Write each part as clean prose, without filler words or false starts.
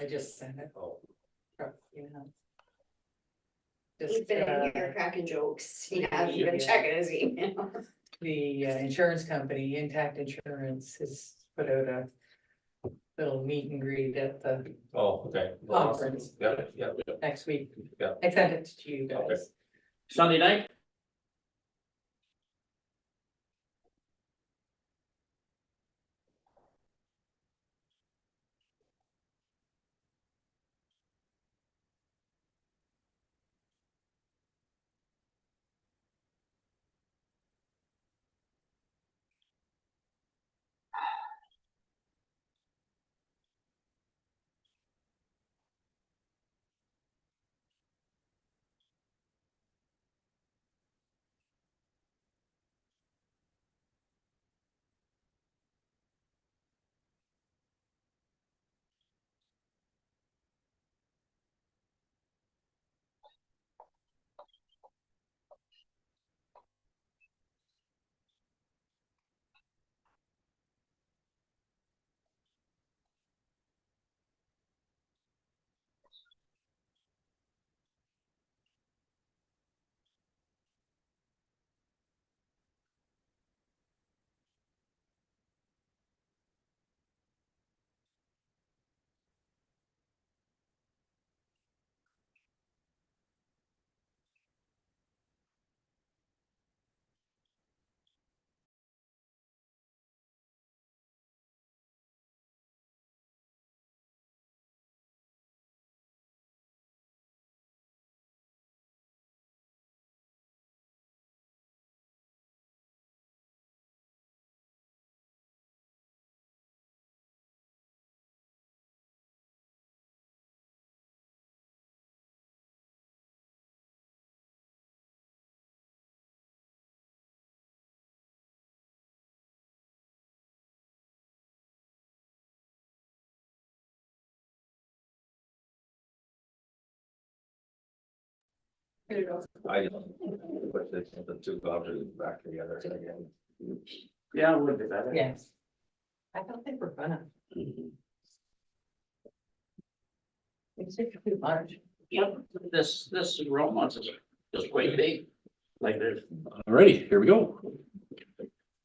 I just sent it. Oh, You know. He's Just, been in here cracking jokes. He hasn't been yeah. checking his email. the insurance company, Intact Insurance, has put out a little meet and greet at the oh, okay. conference Yep, yep, yep. next week. Yeah. I sent it to you Okay. guys. Sunday night? I put the two vouchers back together again. Yeah, would be better. Yes. I thought they were gonna. It's too much. Yep, this romance is just quite big, like this. Alrighty, here we go.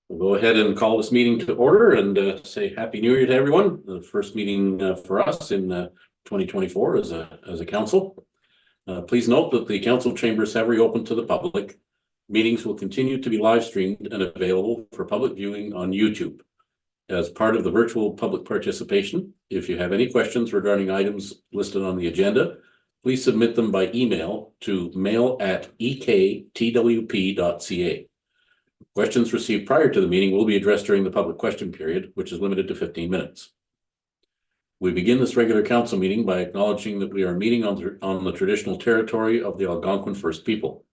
We'll go ahead and call this meeting to order and say Happy New Year to everyone. The first meeting for us in 2024 as a council. Please note that the council chambers have reopened to the public. Meetings will continue to be live streamed and available for public viewing on YouTube. As part of the virtual public participation, if you have any questions regarding items listed on the agenda, please submit them by email to mail@ektwp.ca. Questions received prior to the meeting will be addressed during the public question period, which is limited to 15 minutes. We begin this regular council meeting by acknowledging that we are meeting on the traditional territory of the Algonquin First People.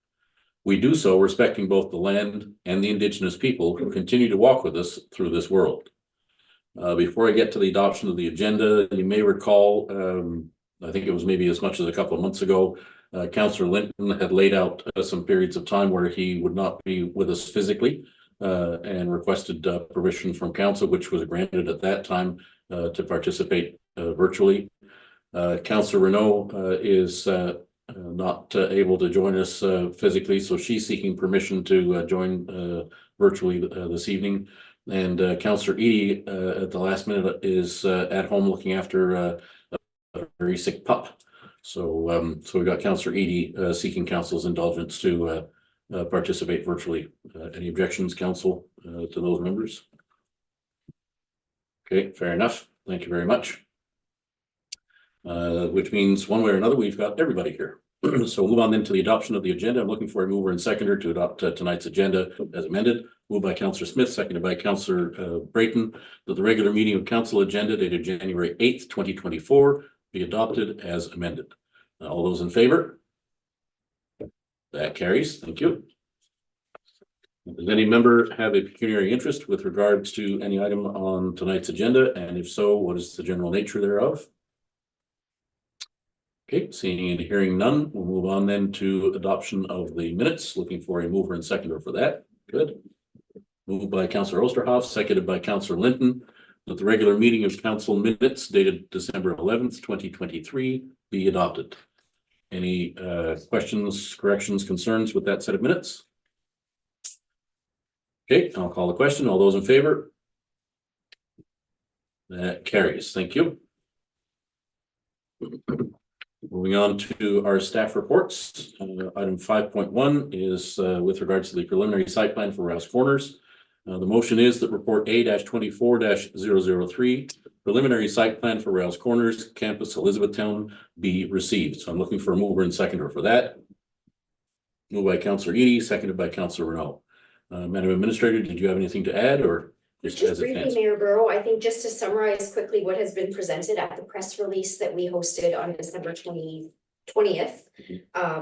We do so respecting both the land and the Indigenous people who continue to walk with us through this world. Before I get to the adoption of the agenda, you may recall, I think it was maybe as much as a couple of months ago, Councillor Linton had laid out some periods of time where he would not be with us physically and requested permission from council, which was granted at that time to participate virtually. Councillor Renault is not able to join us physically, so she's seeking permission to join virtually this evening. And Councillor Edie at the last minute is at home looking after a very sick pup. So we got Councillor Edie seeking council's indulgence to participate virtually. Any objections, council, to those members? Okay, fair enough. Thank you very much. Which means one way or another, we've got everybody here. So we'll move on then to the adoption of the agenda. I'm looking for a mover and seconder to adopt tonight's agenda as amended. Moved by Councillor Smith, seconded by Councillor Brayton, that the regular meeting of council agenda dated January 8th, 2024 be adopted as amended. All those in favor? That carries. Thank you. Does any member have a pecuniary interest with regards to any item on tonight's agenda? And if so, what is the general nature thereof? Okay, seeing and hearing none, we'll move on then to adoption of the minutes. Looking for a mover and seconder for that. Good. Moved by Councillor Osterhoff, seconded by Councillor Linton, that the regular meeting of council minutes dated December 11th, 2023 be adopted. Any questions, corrections, concerns with that set of minutes? Okay, I'll call the question. All those in favor? That carries. Thank you. Moving on to our staff reports. Item 5.1 is with regards to the preliminary site plan for Rouse Corners. The motion is that report A-24-003, preliminary site plan for Rouse Corners, campus Elizabethtown, be received. So I'm looking for a mover and seconder for that. Moved by Councillor Eady, seconded by Councillor Renault. Madam Administrator, did you have anything to add or just Just as it briefly, stands? Mayor Burrow, I think just to summarize quickly what has been presented at the press release that we hosted on December 20th,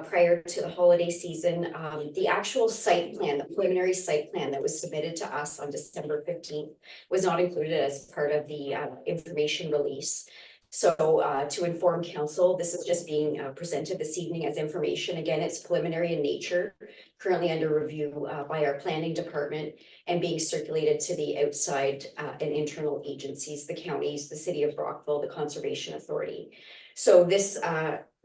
prior to the holiday season, the actual site plan, the preliminary site plan that was submitted to us on December 15th was not included as part of the information release. So to inform council, this is just being presented this evening as information. Again, it's preliminary in nature, currently under review by our planning department and being circulated to the outside and internal agencies, the counties, the city of Brockville, the Conservation Authority. So this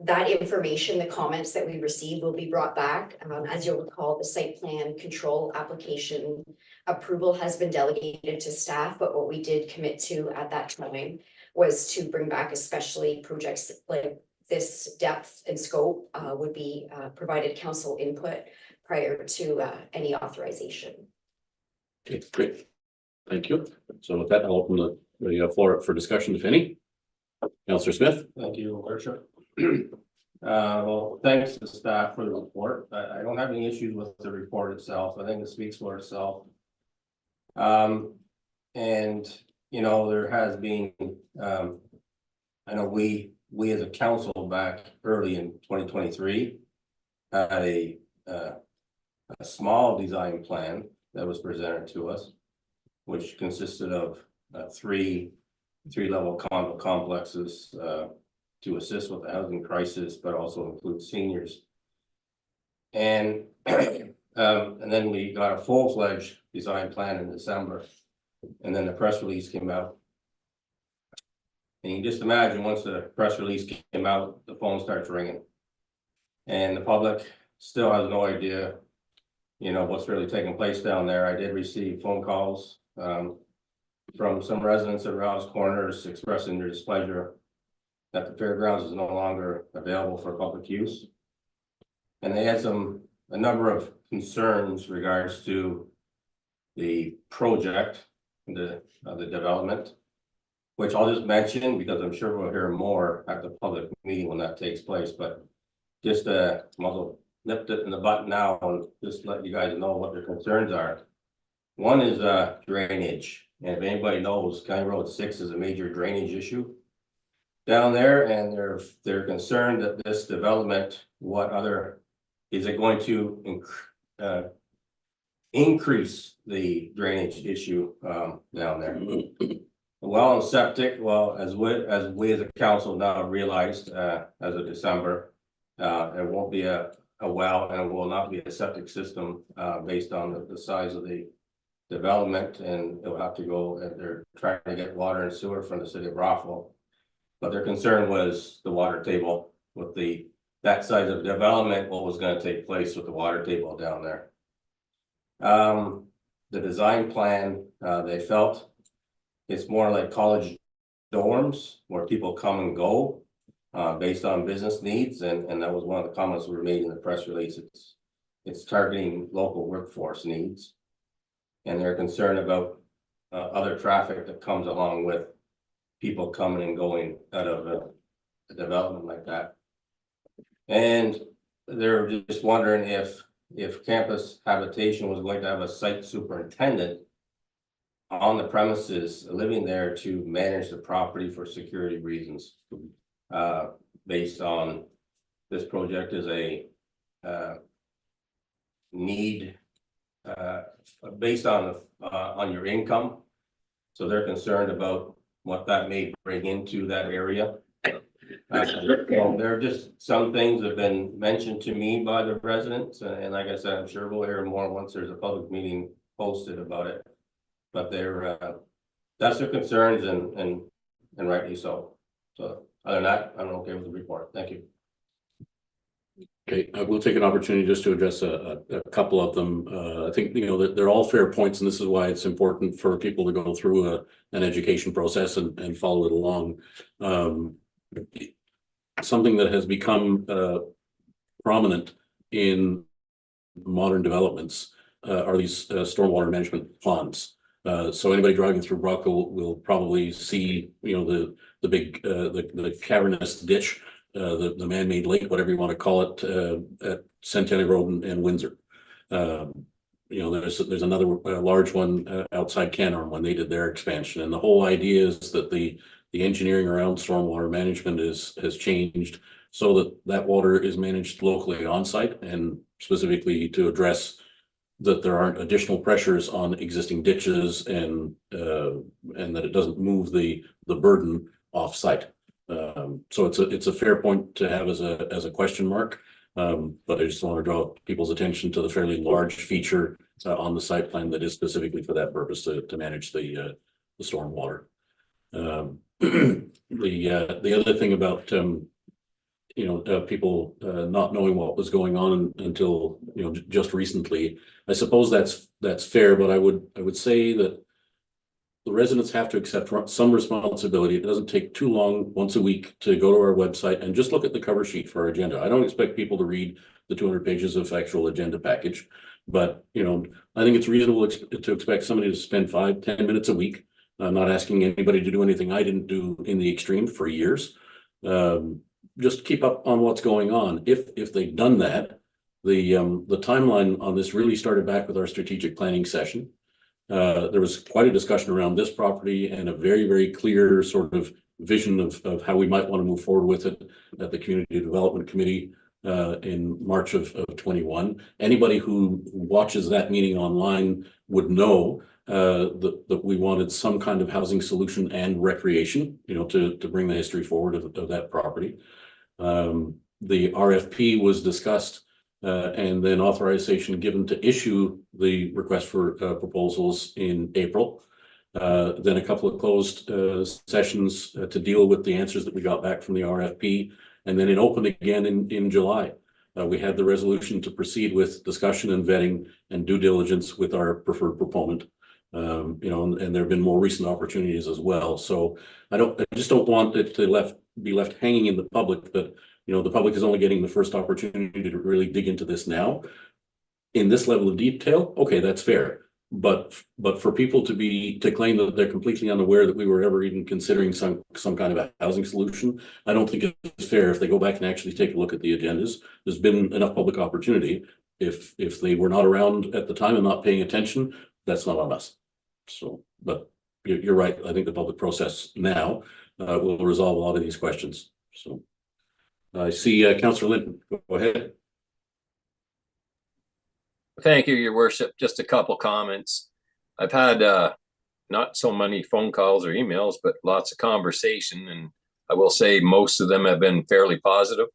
that information, the comments that we received will be brought back. As you'll recall, the site plan control application approval has been delegated to staff, but what we did commit to at that time was to bring back especially projects like this depth and scope would be provided council input prior to any authorization. Okay, great. Thank you. So with that, I'll open the floor up for discussion, if any. Councillor Smith? Thank you, Worship. Well, thanks to the staff for the report. I don't have any issues with the report itself. I think it speaks for itself. And you know, there has been, I know we as a council back early in 2023 had a small design plan that was presented to us, which consisted of three level condo complexes to assist with the housing crisis, but also include seniors. And then we got a full-fledged design plan in December. And then the press release came out. And you can just imagine once the press release came out, the phone starts ringing. And the public still has no idea, you know, what's really taking place down there. I did receive phone calls from some residents at Rouse Corners expressing their displeasure that the fairgrounds is no longer available for public use. And they had a number of concerns regards to the project, the development, which I'll just mention because I'm sure we'll hear more at the public meeting when that takes place. But just muzzle nipped it in the butt now and just let you guys know what their concerns are. One is drainage, and if anybody knows, County Road 6 is a major drainage issue down there, and they're concerned that this development, is it going to increase the drainage issue down there? Well, and septic, well, as we as a council now realized as of December, there won't be a well, and it will not be a septic system based on the size of the development, and it will have to go, and they're trying to get water and sewer from the city of Brockville. But their concern was the water table with that size of development, what was going to take place with the water table down there. The design plan, they felt it's more like college dorms where people come and go based on business needs, and that was one of the comments we were made in the press release. It's targeting local workforce needs, and they're concerned about other traffic that comes along with people coming and going out of a development like that. And they're just wondering if campus habitation was going to have a site superintendent on the premises living there to manage the property for security reasons, based on this project is a need based on your income. So they're concerned about what that may bring into that area. Well, there are just some things that have been mentioned to me by the residents, and like I said, I'm sure we'll hear more once there's a public meeting posted about it. But they're that's their concerns and rightly so. So other than that, I'm okay with the report. Thank you. Okay, we'll take an opportunity just to address a couple of them. I think, you know, that they're all fair points, and this is why it's important for people to go through an education process and follow it along. Something that has become prominent in modern developments are these stormwater management ponds. So anybody driving through Brockville will probably see, you know, the big the cavernous ditch, the man-made lake, whatever you want to call it, at Centennial Road and Windsor. You know, there's another large one outside Canarm when they did their expansion, and the whole idea is that the engineering around stormwater management has changed so that water is managed locally on site, and specifically to address that there aren't additional pressures on existing ditches and that it doesn't move the burden off site. So it's a fair point to have as a question mark. But I just want to draw people's attention to the fairly large feature on the site plan that is specifically for that purpose to manage the storm water. The other thing about you know, people not knowing what was going on until, you know, just recently, I suppose that's fair, but I would say that the residents have to accept some responsibility. It doesn't take too long once a week to go to our website and just look at the cover sheet for our agenda. I don't expect people to read the 200 pages of actual agenda package, but, you know, I think it's reasonable to expect somebody to spend 5-10 minutes a week. I'm not asking anybody to do anything I didn't do in the extreme for years. Just keep up on what's going on. If they've done that, the timeline on this really started back with our strategic planning session. There was quite a discussion around this property and a very, very clear sort of vision of how we might want to move forward with it at the Community Development Committee in March of 21. Anybody who watches that meeting online would know that we wanted some kind of housing solution and recreation, you know, to bring the history forward of that property. The RFP was discussed and then authorization given to issue the request for proposals in April. Then a couple of closed sessions to deal with the answers that we got back from the RFP. And then it opened again in July. We had the resolution to proceed with discussion and vetting and due diligence with our preferred proponent. You know, and there have been more recent opportunities as well. So I just don't want it to be left hanging in the public that, you know, the public is only getting the first opportunity to really dig into this now in this level of detail. Okay, that's fair. But for people to claim that they're completely unaware that we were ever even considering some kind of a housing solution, I don't think it's fair. If they go back and actually take a look at the agendas, there's been enough public opportunity. If they were not around at the time and not paying attention, that's not on us. So, but you're right. I think the public process now will resolve a lot of these questions. So I see Councillor Linton. Go ahead. Thank you, Your Worship. Just a couple comments. I've had not so many phone calls or emails, but lots of conversation, and I will say most of them have been fairly positive.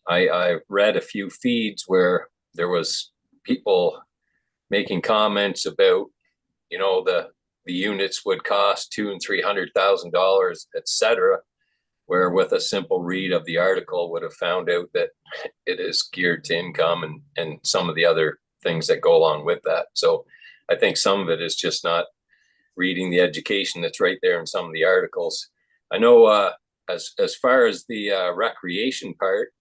I read a few feeds where there was people making comments about, you know, the units would cost $200,000 and $300,000, etc., where with a simple read of the article would have found out that it is geared to income and some of the other things that go along with that. So I think some of it is just not reading the education that's right there in some of the articles. I know as far as the recreation part,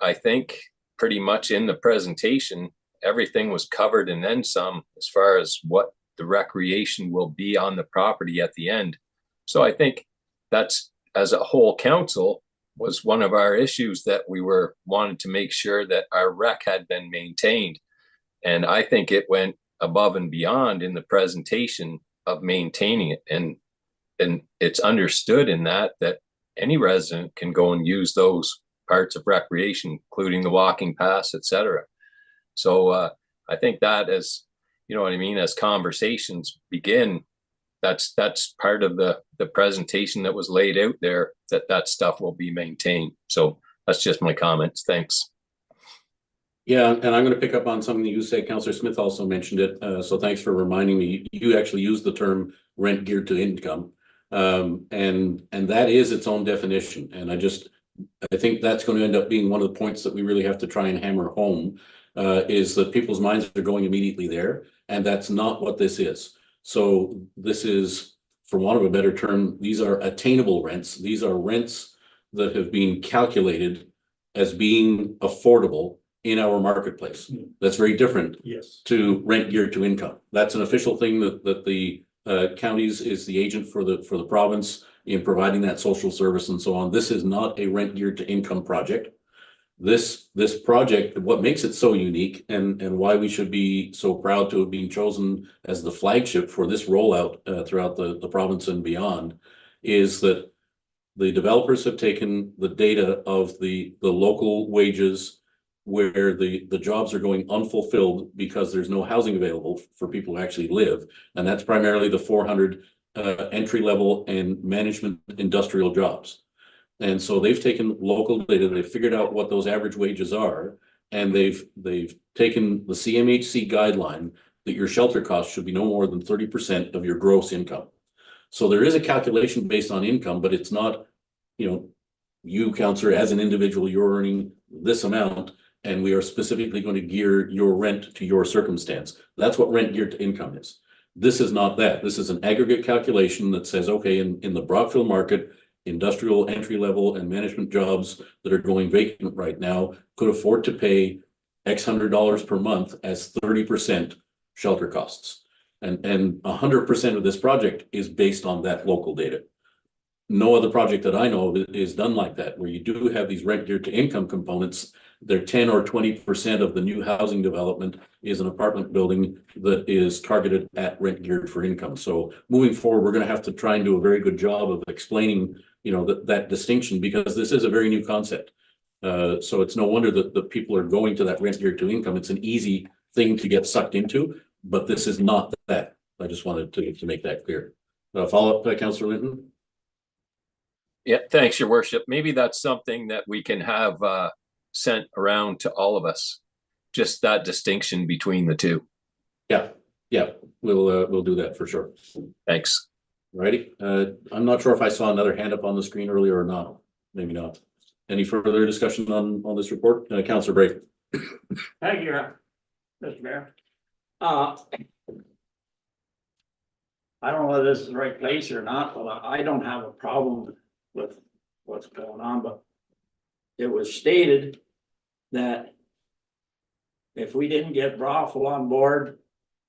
I think pretty much in the presentation, everything was covered and then some as far as what the recreation will be on the property at the end. So I think that's, as a whole council, was one of our issues that we wanted to make sure that our rec had been maintained. And I think it went above and beyond in the presentation of maintaining it. And it's understood in that any resident can go and use those parts of recreation, including the walking paths, etc. So I think that, as you know what I mean, as conversations begin, that's part of the presentation that was laid out there, that stuff will be maintained. So that's just my comments. Thanks. Yeah, and I'm going to pick up on something that you said. Councillor Smith also mentioned it. So thanks for reminding me. You actually used the term rent geared to income. And that is its own definition. And I think that's going to end up being one of the points that we really have to try and hammer home, is that people's minds are going immediately there, and that's not what this is. So this is, for want of a better term, these are attainable rents. These are rents that have been calculated as being affordable in our marketplace. That's very different Yes. to rent geared to income. That's an official thing that the counties is the agent for the province in providing that social service and so on. This is not a rent geared to income project. This project, what makes it so unique and why we should be so proud to have been chosen as the flagship for this rollout throughout the province and beyond, is that the developers have taken the data of the local wages where the jobs are going unfulfilled because there's no housing available for people who actually live. And that's primarily the 400 entry level and management industrial jobs. And so they've taken local data, they've figured out what those average wages are, and they've taken the CMHC guideline that your shelter costs should be no more than 30% of your gross income. So there is a calculation based on income, but it's not, you, counselor, as an individual, you're earning this amount, and we are specifically going to gear your rent to your circumstance. That's what rent geared to income is. This is not that. This is an aggregate calculation that says, okay, in the Brockville market, industrial entry level and management jobs that are going vacant right now could afford to pay X $100 per month as 30% shelter costs. And 100% of this project is based on that local data. No other project that I know is done like that, where you do have these rent geared to income components. They're 10 or 20% of the new housing development is an apartment building that is targeted at rent geared for income. So moving forward, we're going to have to try and do a very good job of explaining, that distinction, because this is a very new concept. So it's no wonder that the people are going to that rent geared to income. It's an easy thing to get sucked into, but this is not that. I just wanted to make that clear. Follow up, Councillor Linton. Yeah, thanks, your worship. Maybe that's something that we can have sent around to all of us. Just that distinction between the two. Yeah, we'll do that for sure. Thanks. Righty. I'm not sure if I saw another hand up on the screen earlier or not. Maybe not. Any further discussion on this report? Councillor Brake. Thank you, Mr. Mayor. I don't know whether this is the right place or not, but I don't have a problem with what's going on, but it was stated that if we didn't get Brockville on board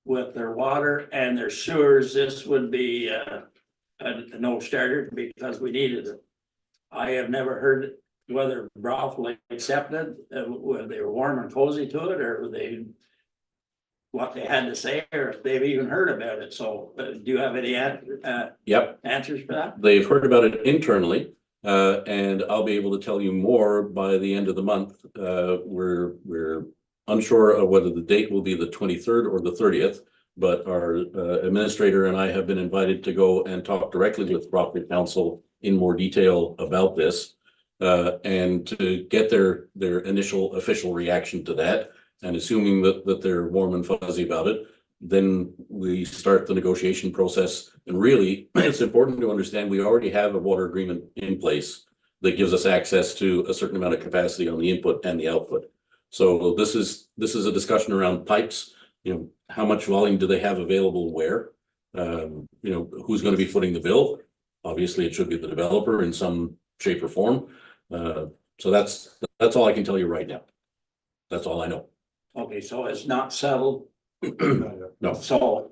with their water and their sewers, this would be a no starter because we needed it. I have never heard whether Brockville accepted, whether they were warm and cozy to it, or they what they had to say, or if they've even heard about it. So do you have any answers for that? They've heard about it internally, and I'll be able to tell you more by the end of the month. We're unsure of whether the date will be the 23rd or the 30th, but our administrator and I have been invited to go and talk directly with Brockville Council in more detail about this, and to get their initial official reaction to that. And assuming that they're warm and fuzzy about it, then we start the negotiation process. And really, it's important to understand we already have a water agreement in place that gives us access to a certain amount of capacity on the input and the output. So this is a discussion around pipes. How much volume do they have available where? Who's going to be footing the bill? Obviously, it should be the developer in some shape or form. So that's all I can tell you right now. That's all I know. Okay, so it's not settled. No. So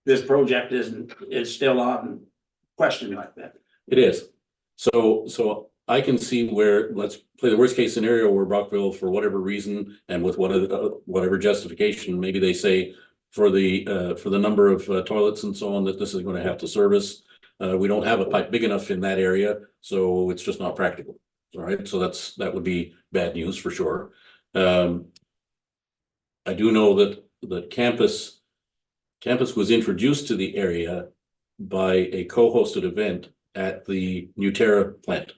this project is still on question like that. It is. So I can see where, let's play the worst case scenario where Brockville, for whatever reason and with whatever justification, maybe they say for the number of toilets and so on that this is going to have to service. We don't have a pipe big enough in that area, so it's just not practical. All right, so that would be bad news for sure. I do know that campus was introduced to the area by a co-hosted event at the Newterra plant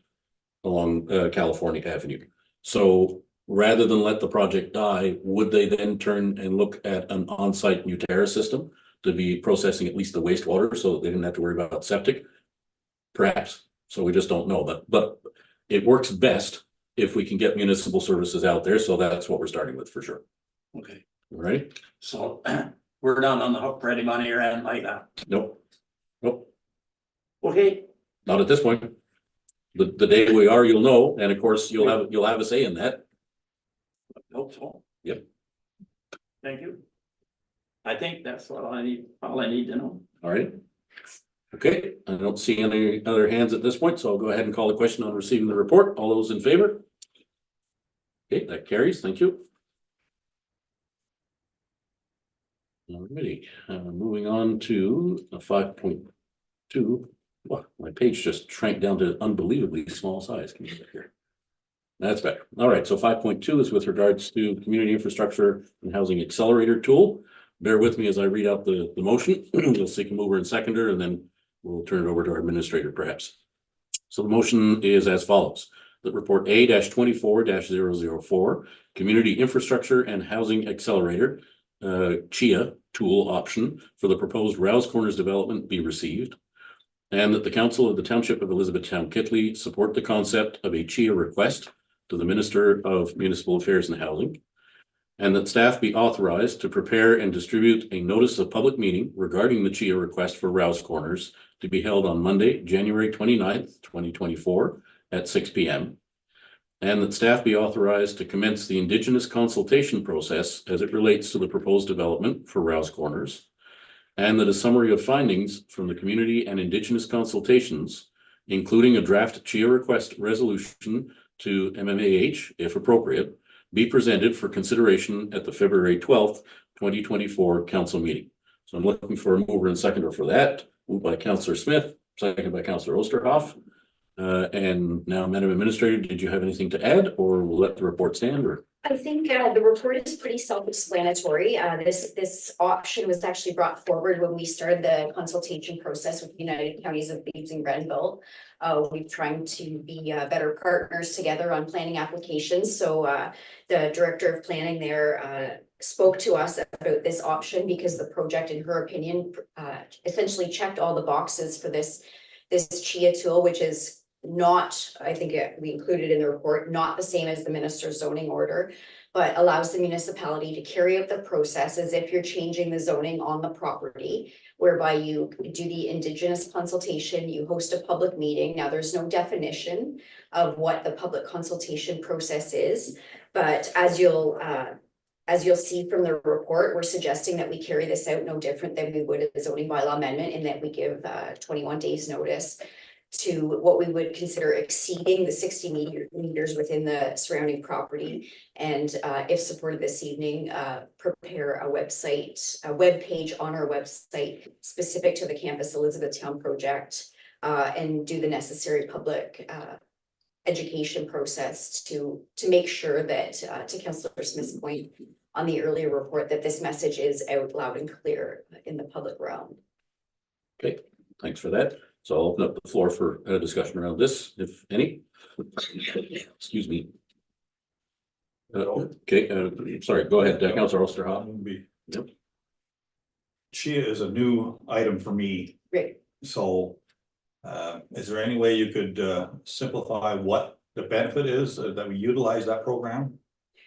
along California Avenue. So rather than let the project die, would they then turn and look at an on-site Newterra system to be processing at least the wastewater so they didn't have to worry about septic? Perhaps. So we just don't know, but it works best if we can get municipal services out there. So that's what we're starting with for sure. Okay, All right? so we're not on the hook for any money or anything like that. Nope. Nope. Okay, Not at this point. The day we are, you'll know, and of course, you'll have a say in that. hope so. Yep. Thank you. I think that's all I need to know. All right. Okay, I don't see any other hands at this point, so I'll go ahead and call the question on receiving the report. All those in favor? Okay, that carries. Thank you. Alrighty, moving on to 5.2. Wow, my page just shrank down to unbelievably small size. Can you see here? That's better. All right, so 5.2 is with regards to community infrastructure and housing accelerator tool. Bear with me as I read out the motion. You'll seek a mover and seconder, and then we'll turn it over to our administrator perhaps. So the motion is as follows. That report A-24-004, Community Infrastructure and Housing Accelerator, CHIA tool option for the proposed Rouse Corners development be received. And that the Council of the Township of Elizabethtown-Kitley support the concept of a CHIA request to the Minister of Municipal Affairs and Housing. And that staff be authorized to prepare and distribute a notice of public meeting regarding the CHIA request for Rouse Corners to be held on Monday, January 29th, 2024 at 6 p.m. And that staff be authorized to commence the Indigenous consultation process as it relates to the proposed development for Rouse Corners. And that a summary of findings from the community and Indigenous consultations, including a draft CHIA request resolution to MMAH, if appropriate, be presented for consideration at the February 12th, 2024 council meeting. So I'm looking for a mover and seconder for that. Moved by Councillor Smith, seconded by Councillor Osterhoff. And now, Madam Administrator, did you have anything to add, or we'll let the report stand? Or I think the report is pretty self-explanatory. This option was actually brought forward when we started the consultation process with United Counties of Leeds and Grenville. We're trying to be better partners together on planning applications. So the director of planning there spoke to us about this option because the project, in her opinion, essentially checked all the boxes for this CHIA tool, which is not, I think we included in the report, not the same as the minister's zoning order, but allows the municipality to carry out the process as if you're changing the zoning on the property, whereby you do the Indigenous consultation, you host a public meeting. Now, there's no definition of what the public consultation process is, but as you'll see from the report, we're suggesting that we carry this out no different than we would a zoning bylaw amendment, in that we give 21 days notice to what we would consider exceeding the 60 meters within the surrounding property. And if supported this evening, prepare a web page on our website specific to the Campus Elizabethtown project, and do the necessary public education process to make sure that, to Councillor Smith's point on the earlier report, that this message is out loud and clear in the public realm. okay, thanks for that. So I'll open up the floor for a discussion around this, if any. Excuse me. Okay, sorry, go ahead, Councillor Osterhoff. Yep. CHIA is a new item for me, Great. so is there any way you could simplify what the benefit is that we utilize that program?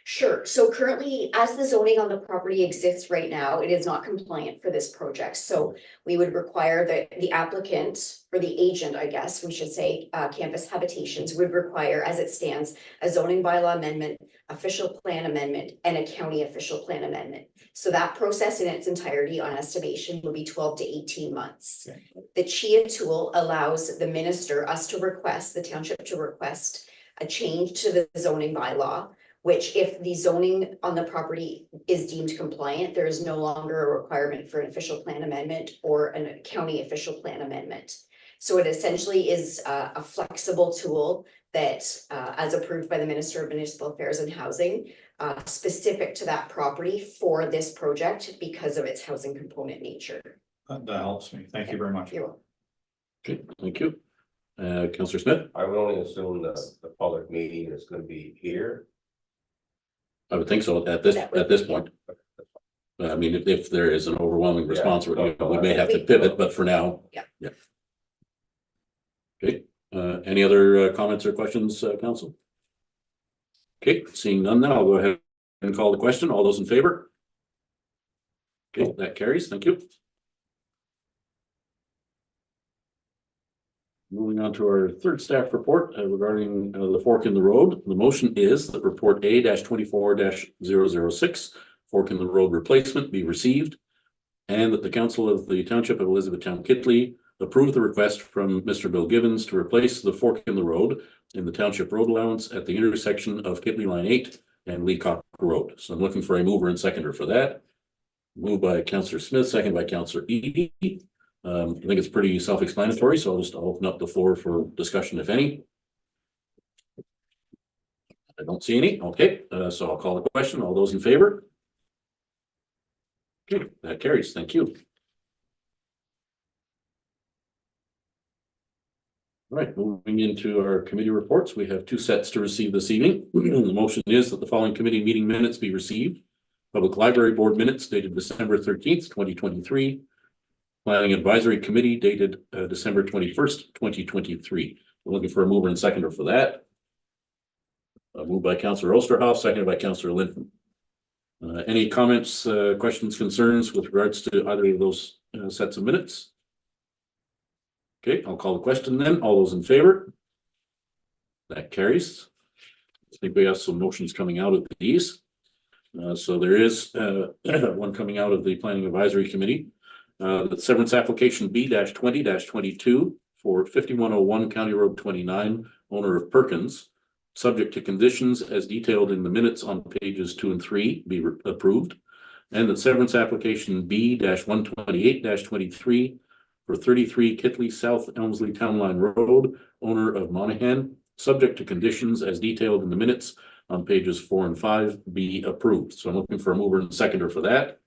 Sure. So currently, as the zoning on the property exists right now, it is not compliant for this project. So we would require that the applicant, or the agent, I guess we should say, Campus Habitations would require, as it stands, a zoning bylaw amendment, official plan amendment, and a county official plan amendment. So that process in its entirety on estimation will be 12 to 18 months. Okay. The CHIA tool allows the minister, us to request, the township to request a change to the zoning bylaw, which if the zoning on the property is deemed compliant, there is no longer a requirement for an official plan amendment or a county official plan amendment. So it essentially is a flexible tool that, as approved by the Minister of Municipal Affairs and Housing, specific to that property for this project because of its housing component nature. That helps me. Thank you very much. You're welcome. Okay, thank you. Councillor Smith? I would only assume that the public meeting is gonna be here. I would think so at this point. I mean, if there is an overwhelming response, we may have to pivot, but for now. Yeah. Yeah. Okay, any other comments or questions, council? Okay, seeing none now, I'll go ahead and call the question. All those in favor? Okay, that carries. Thank you. Moving on to our third staff report regarding the fork in the road. The motion is that report A-24-006, fork in the road replacement, be received, and that the council of the Township of Elizabethtown-Kitley approve the request from Mr. Bill Gibbons to replace the fork in the road in the township road allowance at the intersection of Kitley Line 8 and Leacock Road. So I'm looking for a mover and seconder for that. Moved by Councillor Smith, second by Councillor Eady. I think it's pretty self-explanatory, so I'll open up the floor for discussion, if any. I don't see any. Okay, so I'll call the question. All those in favor? Okay, that carries. Thank you. All right, moving into our committee reports, we have two sets to receive this evening. The motion is that the following committee meeting minutes be received. Public Library Board minutes dated December 13th, 2023. Planning Advisory Committee dated December 21st, 2023. We're looking for a mover and seconder for that. Moved by Councillor Osterhoff, seconded by Councillor Linton. Any comments, questions, concerns with regards to either of those sets of minutes? Okay, I'll call the question then. All those in favor? That carries. I think we have some motions coming out of these. So there is one coming out of the Planning Advisory Committee. The severance application B-20-22 for 5101 County Road 29, owner of Perkins, subject to conditions as detailed in the minutes on pages 2 and 3, be approved. And that severance application B-128-23 for 33 Kitley South Elmsley Town Line Road, owner of Monahan, subject to conditions as detailed in the minutes on pages 4 and 5, be approved. So I'm looking for a mover and seconder for that.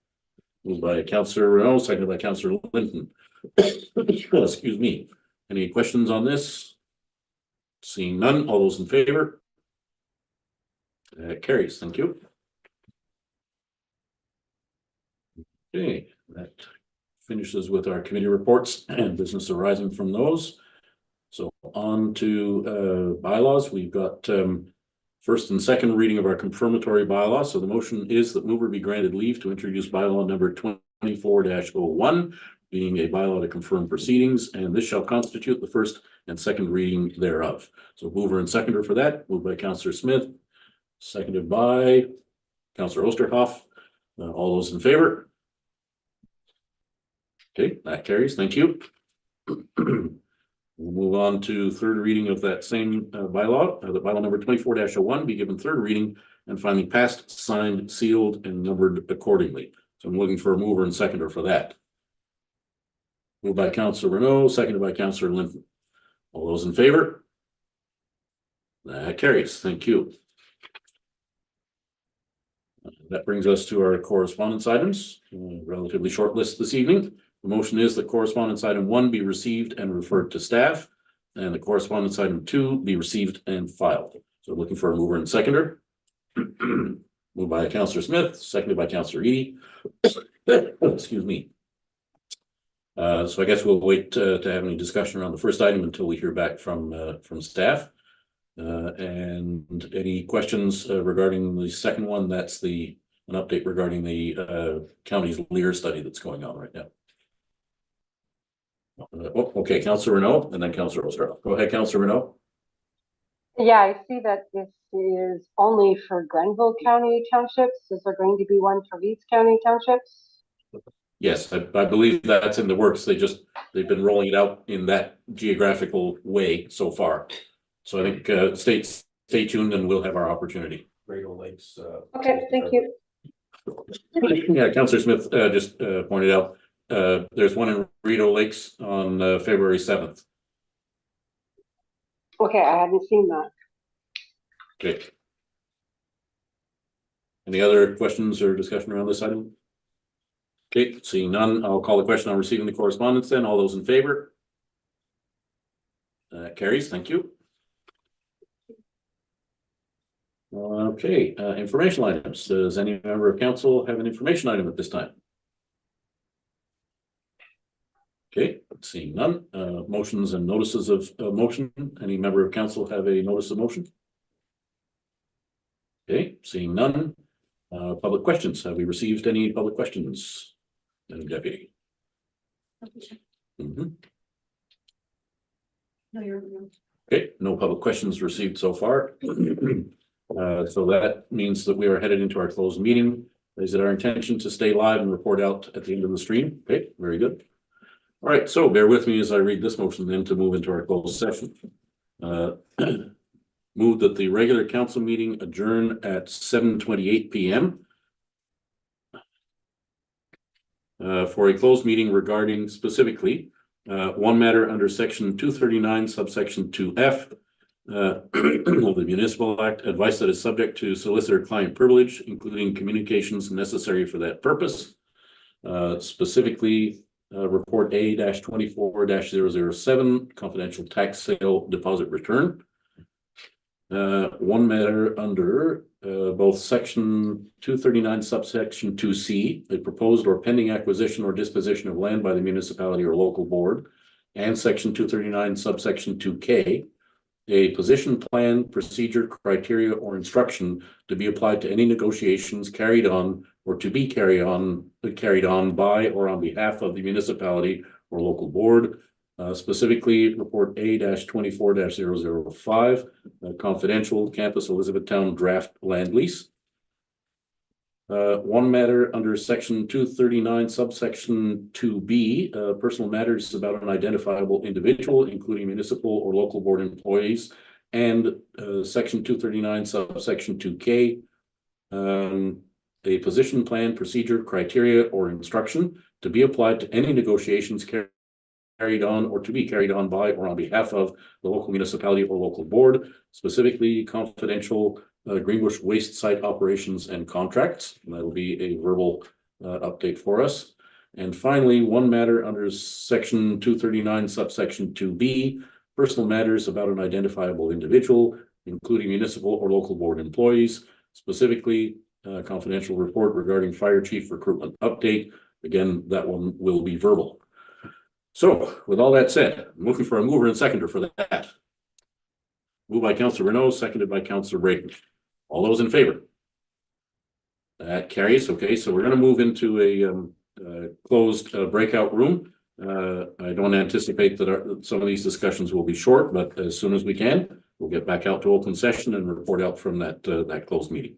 Moved by Councillor Renault, seconded by Councillor Linton. Excuse me. Any questions on this? Seeing none, all those in favor? That carries. Thank you. Okay, that finishes with our committee reports and business arising from those. So on to bylaws. We've got first and second reading of our confirmatory bylaw. So the motion is that mover be granted leave to introduce bylaw number 24-01, being a bylaw to confirm proceedings, and this shall constitute the first and second reading thereof. So mover and seconder for that, moved by Councillor Smith, seconded by Councillor Osterhoff. All those in favor? Okay, that carries. Thank you. We'll move on to third reading of that same bylaw. The bylaw number 24-01 be given third reading and finally passed, signed, sealed, and numbered accordingly. So I'm looking for a mover and seconder for that. Moved by Councillor Renault, seconded by Councillor Linton. All those in favor? That carries. Thank you. That brings us to our correspondence items. Relatively short list this evening. The motion is that correspondence item 1 be received and referred to staff, and the correspondence item 2 be received and filed. So looking for a mover and seconder. Moved by Councillor Smith, seconded by Councillor Eady. Excuse me. So I guess we'll wait to have any discussion around the first item until we hear back from staff. And any questions regarding the second one? That's an update regarding the county's LEAR study that's going on right now. Okay, Councillor Renault and then Councillor Osterhoff. Go ahead, Councillor Renault. Yeah, I see that this is only for Grenville County townships. Is there going to be one for Leeds County townships? Yes, I believe that's in the works. They've been rolling it out in that geographical way so far. So I think stay tuned and we'll have our opportunity. Great Old Lakes. Okay, thank you. Yeah, Councillor Smith just pointed out there's one in Rito Lakes on February 7th. Okay, I haven't seen that. Okay. Any other questions or discussion around this item? Okay, seeing none, I'll call the question on receiving the correspondence then. All those in favor? Carries, thank you. Okay, informational items. Does any member of council have an information item at this time? Okay, seeing none, motions and notices of motion. Any member of council have a notice of motion? Okay, seeing none, public questions. Have we received any public questions? Madam Deputy? Mhm. Okay, no public questions received so far. So that means that we are headed into our closed meeting. Is it our intention to stay live and report out at the end of the stream? Okay, very good. All right, so bear with me as I read this motion then to move into our closed session. Move that the regular council meeting adjourn at 7:28 p.m. For a closed meeting regarding specifically one matter under section 239 subsection 2F of the Municipal Act, advice that is subject to solicitor-client privilege, including communications necessary for that purpose. Specifically, report A-24-007, confidential tax sale deposit return. One matter under both section 239 subsection 2C, a proposed or pending acquisition or disposition of land by the municipality or local board, and section 239 subsection 2K, a position plan, procedure, criteria, or instruction to be applied to any negotiations carried on or to be carried on by or on behalf of the municipality or local board. Specifically, report A-24-005, confidential campus Elizabethtown draft land lease. One matter under section 239 subsection 2B, personal matters about an identifiable individual, including municipal or local board employees, and section 239 subsection 2K, a position plan, procedure, criteria, or instruction to be applied to any negotiations carried on or to be carried on by or on behalf of the local municipality or local board, specifically confidential Greenbush waste site operations and contracts. And that will be a verbal update for us. And finally, one matter under section 239 subsection 2B, personal matters about an identifiable individual, including municipal or local board employees, specifically confidential report regarding fire chief recruitment update. Again, that one will be verbal. So with all that said, I'm looking for a mover and seconder for that. Moved by Councillor Renault, seconded by Councillor Brayton. All those in favor? That carries. Okay, so we're going to move into a closed breakout room. I don't anticipate that some of these discussions will be short, but as soon as we can, we'll get back out to open session and report out from that closed meeting.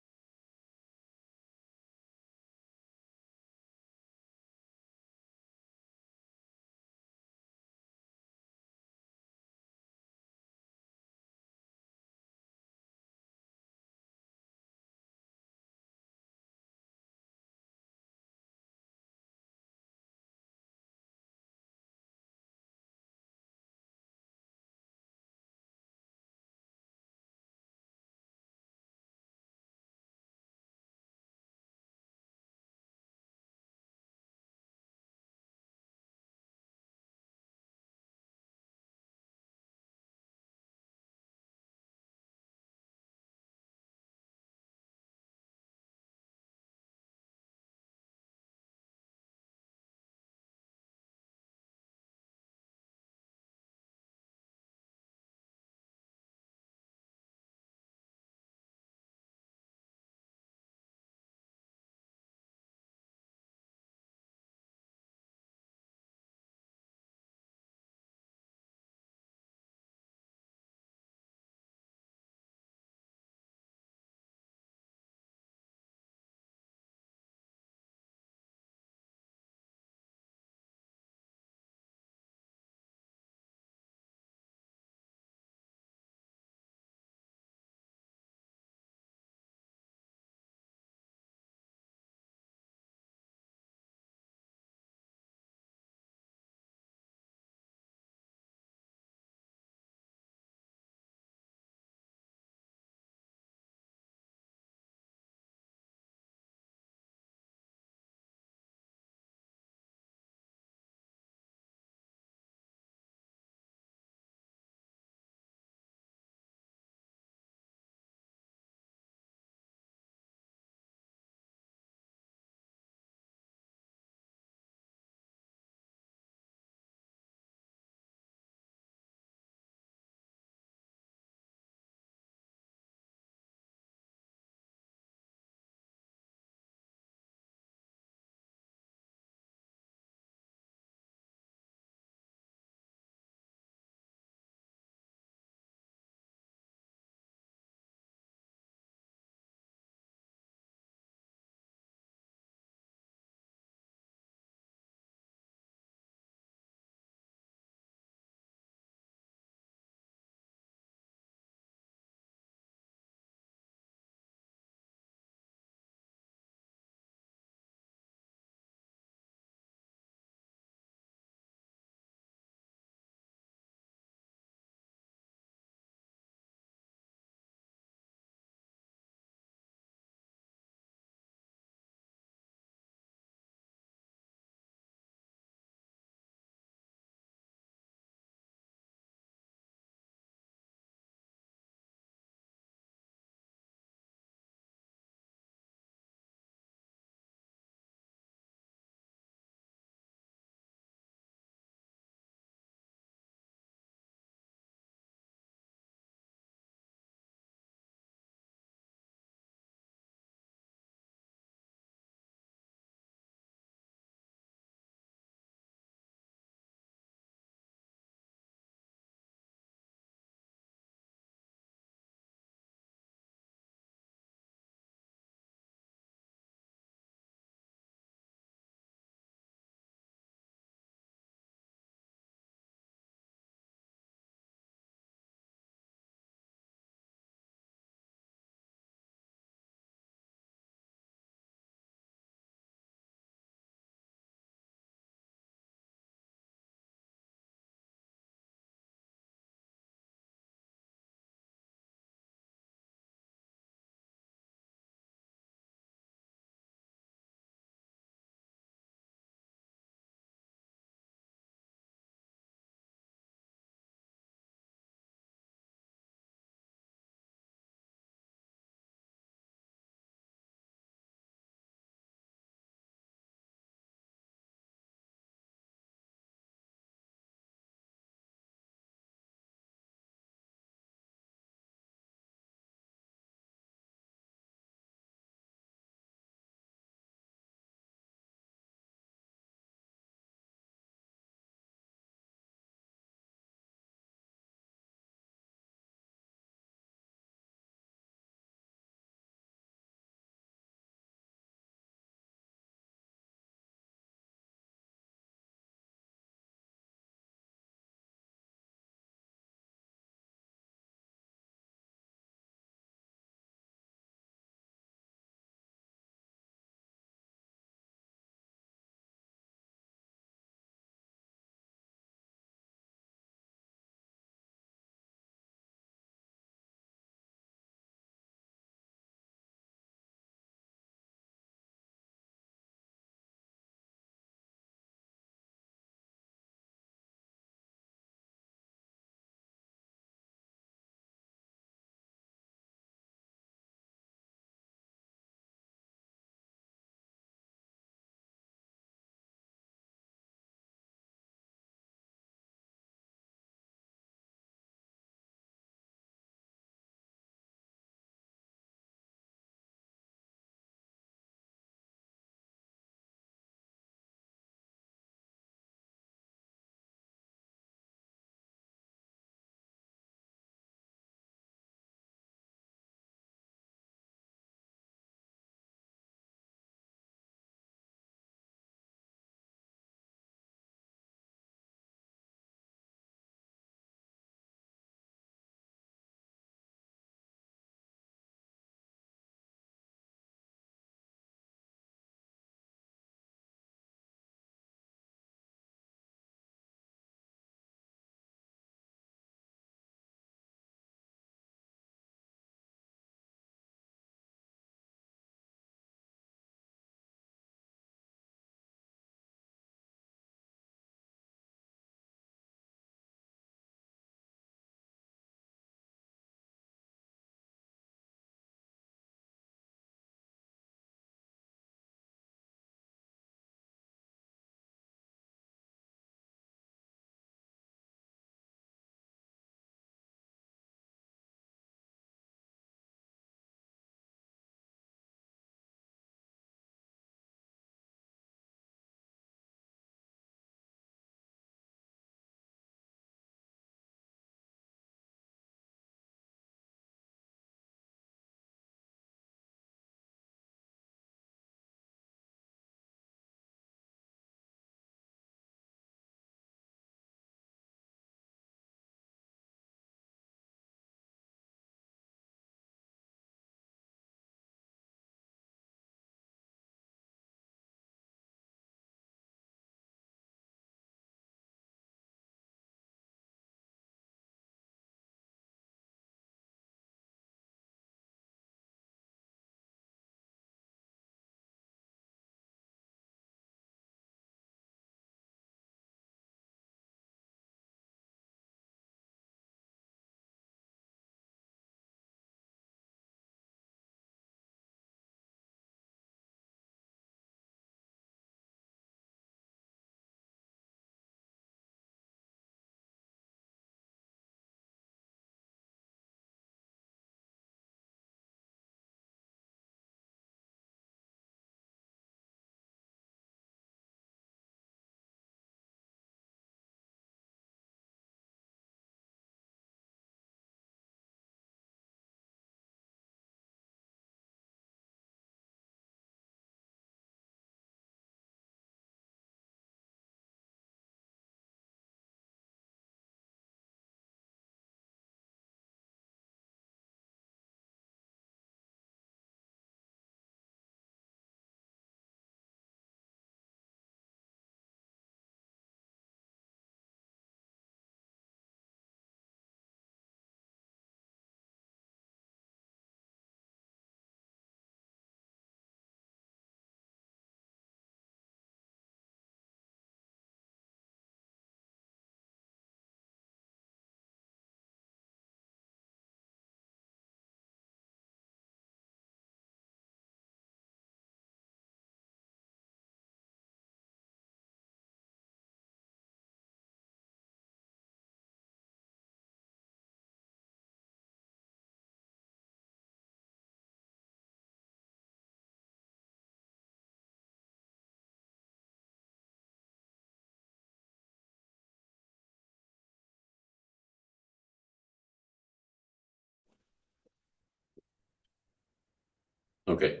Okay.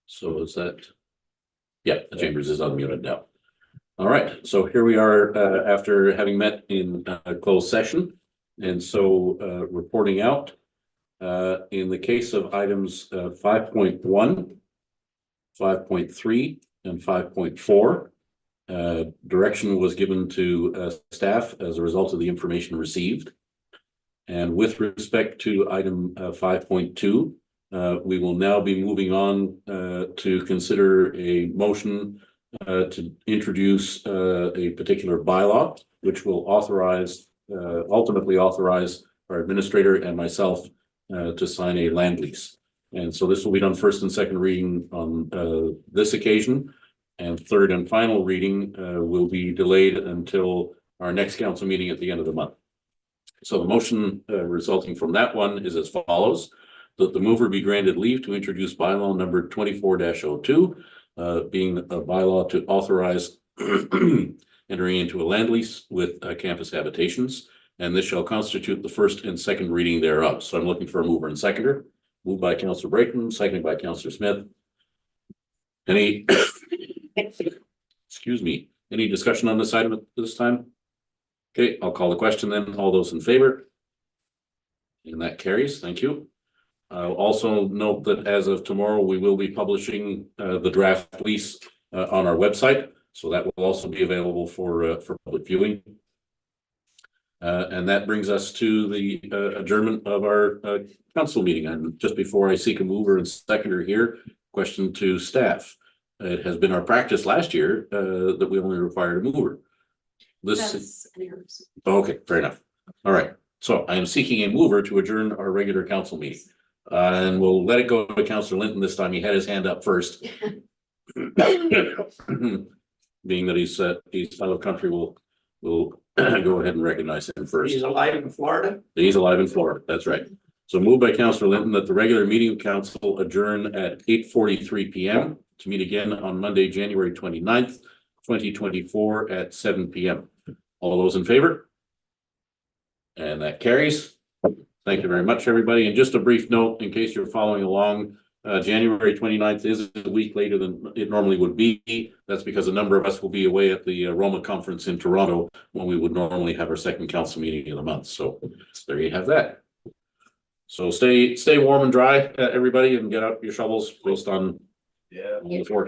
So is that? Yeah, the Chambers is unmuted now. All right, so here we are after having met in closed session. And so reporting out in the case of items 5.1, 5.3, and 5.4. Direction was given to staff as a result of the information received. And with respect to item 5.2, we will now be moving on to consider a motion to introduce a particular bylaw, which will authorize, ultimately authorize our administrator and myself to sign a land lease. And so this will be done first and second reading on this occasion. And third and final reading will be delayed until our next council meeting at the end of the month. So the motion resulting from that one is as follows: that the mover be granted leave to introduce bylaw number 24-02, being a bylaw to authorize entering into a land lease with Campus Habitations, and this shall constitute the first and second reading thereof. So I'm looking for a mover and seconder. Moved by Councillor Brakeman, seconded by Councillor Smith. Any excuse me, any discussion on this item at this time? Okay, I'll call the question then. All those in favor? And that carries. Thank you. I'll also note that as of tomorrow, we will be publishing the draft lease on our website. So that will also be available for public viewing. And that brings us to the adjournment of our council meeting. And just before I seek a mover and seconder here, question to staff. It has been our practice last year that we only required a mover. Okay, fair enough. All right. So I am seeking a mover to adjourn our regular council meeting. And we'll let it go to Councillor Linton this time. He had his hand up first. Being that he's out of country, we'll go ahead and recognize him first. He's alive in Florida? He's alive in Florida. That's right. So moved by Councillor Linton that the regular meeting of council adjourn at 8:43 p.m. to meet again on Monday, January 29th, 2024 at 7 p.m. All those in favor? And that carries. Thank you very much, everybody. And just a brief note, in case you're following along, January 29th is a week later than it normally would be. That's because a number of us will be away at the Roma conference in Toronto when we would normally have our second council meeting of the month. So there you have that. So stay warm and dry, everybody, and get out your shovels based on the forecast.